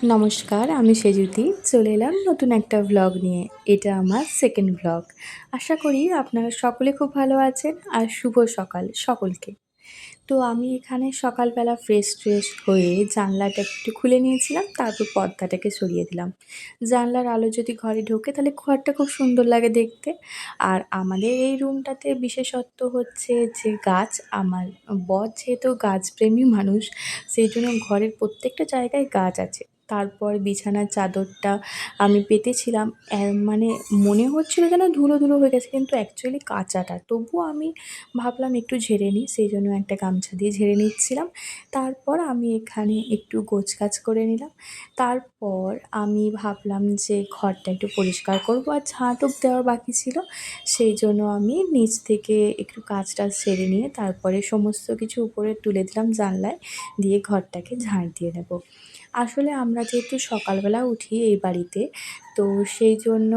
নমস্কার, আমি সেজুতি। চলে এলাম নতুন একটা ভ্লগ নিয়ে। এটা আমার সেকেন্ড ভ্লগ। আশা করি আপনারা সকলে খুব ভালো আছেন আর শুভ সকাল সকলকে। তো আমি এখানে সকালবেলা ফ্রেশ হয়ে জানলাটা একটু খুলে নিয়েছিলাম, তারপর পর্দাটাকে সরিয়ে দিলাম। জানলার আলো যদি ঘরে ঢোকে তাহলে ঘরটা খুব সুন্দর লাগে দেখতে। আর আমাদের এই রুমটাতে বিশেষত্ব হচ্ছে যে গাছ, আমার বর যেহেতু গাছপ্রেমী মানুষ, সেইজন্য ঘরের প্রত্যেকটা জায়গায় গাছ আছে। তারপর বিছানার চাদরটা আমি পেতেছিলাম, মানে মনে হচ্ছিল যেন ধুলো হয়ে গেছে, কিন্তু অ্যাকচুয়ালি কাঁচাটা। তবুও আমি ভাবলাম একটু ঝেড়ে নিই, সেই জন্য একটা গামছা দিয়ে ঝেড়ে নিচ্ছিলাম। তারপর আমি এখানে একটু গোছগাছ করে নিলাম। তারপর আমি ভাবলাম যে ঘরটা একটু পরিষ্কার করবো, আর ঝাঁটও দেওয়া বাকি ছিল। সেই জন্য আমি নিচ থেকে একটু কাজ-টাজ সেরে নিয়ে তারপরে সমস্ত কিছু উপরে তুলে দিলাম জানলায়, দিয়ে ঘরটাকে ঝাঁট দিয়ে নেব। আসলে আমরা যেহেতু সকালবেলা উঠি এই বাড়িতে, তো সেই জন্য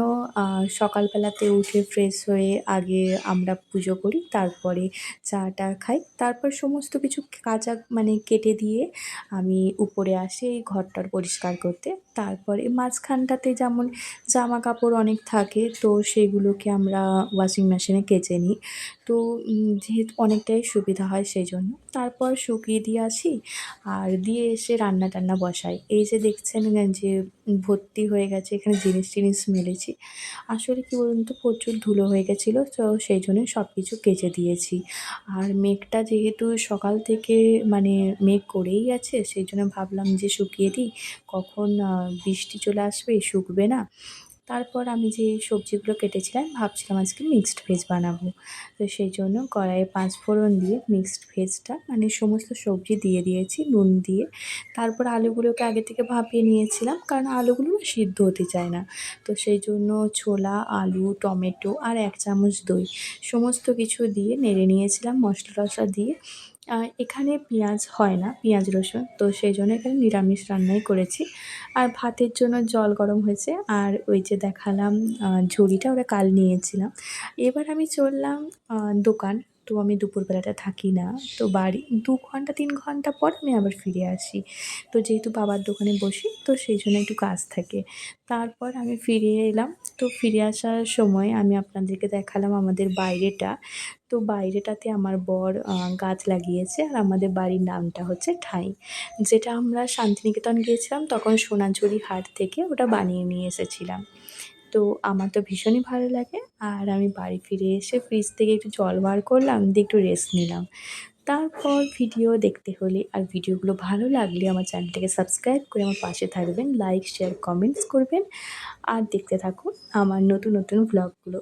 সকালবেলাতে উঠে ফ্রেশ হয়ে আগে আমরা পুজো করি, তারপরে চা-টা খাই। তারপর সমস্ত কিছু কাচা মানে কেটে দিয়ে আমি উপরে আসি এই ঘর-টর পরিষ্কার করতে। তারপরে মাঝখানটাতে যেমন জামাকাপড় অনেক থাকে, তো সেগুলোকে আমরা ওয়াশিং মেশিনে কেচে নিই। তো যেহেতু অনেকটাই সুবিধা হয় সেই জন্য। তারপর শুকিয়ে দিয়ে আসি, আর দিয়ে এসে রান্না-টান্না বসাই। এই যে দেখছেন যে ভর্তি হয়ে গেছে, এখানে জিনিস-টিনিস মেলেছি। আসলে কী বলুন তো, প্রচুর ধুলো হয়ে গেছিলো, তো সেই জন্যই সব কিছু কেচে দিয়েছি। আর মেঘটা যেহেতু সকাল থেকে মানে মেঘ করেই আছে, সেই জন্য ভাবলাম যে শুকিয়ে দিই, কখন বৃষ্টি চলে আসবে, শুকবে না। তারপর আমি যে সবজিগুলো কেটেছিলাম ভাবছিলাম আজকে মিক্সড ভেজ বানাবো। তো সেই জন্য কড়াইয়ে ৫ ফোড়ন দিয়ে মিক্সড ভেজটা মানে সমস্ত সবজি দিয়ে দিয়েছি নুন দিয়ে। তারপর আলুগুলোকে আগে থেকে ভাপিয়ে নিয়েছিলাম, কারণ আলুগুলো না সিদ্ধ হতে চায় না। তো সেই জন্য ছোলা, আলু, টমেটো আর ১ চামচ দই সমস্ত কিছু দিয়ে নেড়ে নিয়েছিলাম মশলা-টশলা দিয়ে। এখানে পেঁয়াজ হয় না, পেঁয়াজ রসুন, তো সেই জন্য এখানে নিরামিষ রান্নাই করেছি। আর ভাতের জন্য জল গরম হয়েছে, আর ওই যে দেখালাম ঝুড়িটা ওটা কাল নিয়েছিলাম। এবার আমি চললাম দোকান। তো আমি দুপুরবেলাটা থাকি না। তো বাড়ি ২ ঘন্টা ৩ ঘন্টা পর আমি আবার ফিরে আসি। তো যেহেতু বাবার দোকানে বসি, তো সেই জন্য একটু কাজ থাকে। তারপর আমি ফিরে এলাম। তো ফিরে আসার সময় আমি আপনাদেরকে দেখালাম আমাদের বাইরেটা। তো বাইরেটাতে আমার বর গাছ লাগিয়েছে, আর আমাদের বাড়ির নামটা হচ্ছে ঠাঁই। যেটা আমরা শান্তিনিকেতন গিয়েছিলাম তখন সোনাঝুরি হাট থেকে ওটা বানিয়ে নিয়ে এসেছিলাম। তো আমার তো ভীষণই ভালো লাগে। আর আমি বাড়ি ফিরে এসে ফ্রিজ থেকে একটু জল বার করলাম, দিয়ে একটু রেস্ট নিলাম। তারপর ভিডিও দেখতে হলে আর ভিডিওগুলো ভালো লাগলে আমার চ্যানেলটাকে সাবস্ক্রাইব করে আমার পাশে থাকবেন, লাইক, শেয়ার, কমেন্টস করবেন, আর দেখতে থাকুন আমার নতুন ভ্লগগুলো।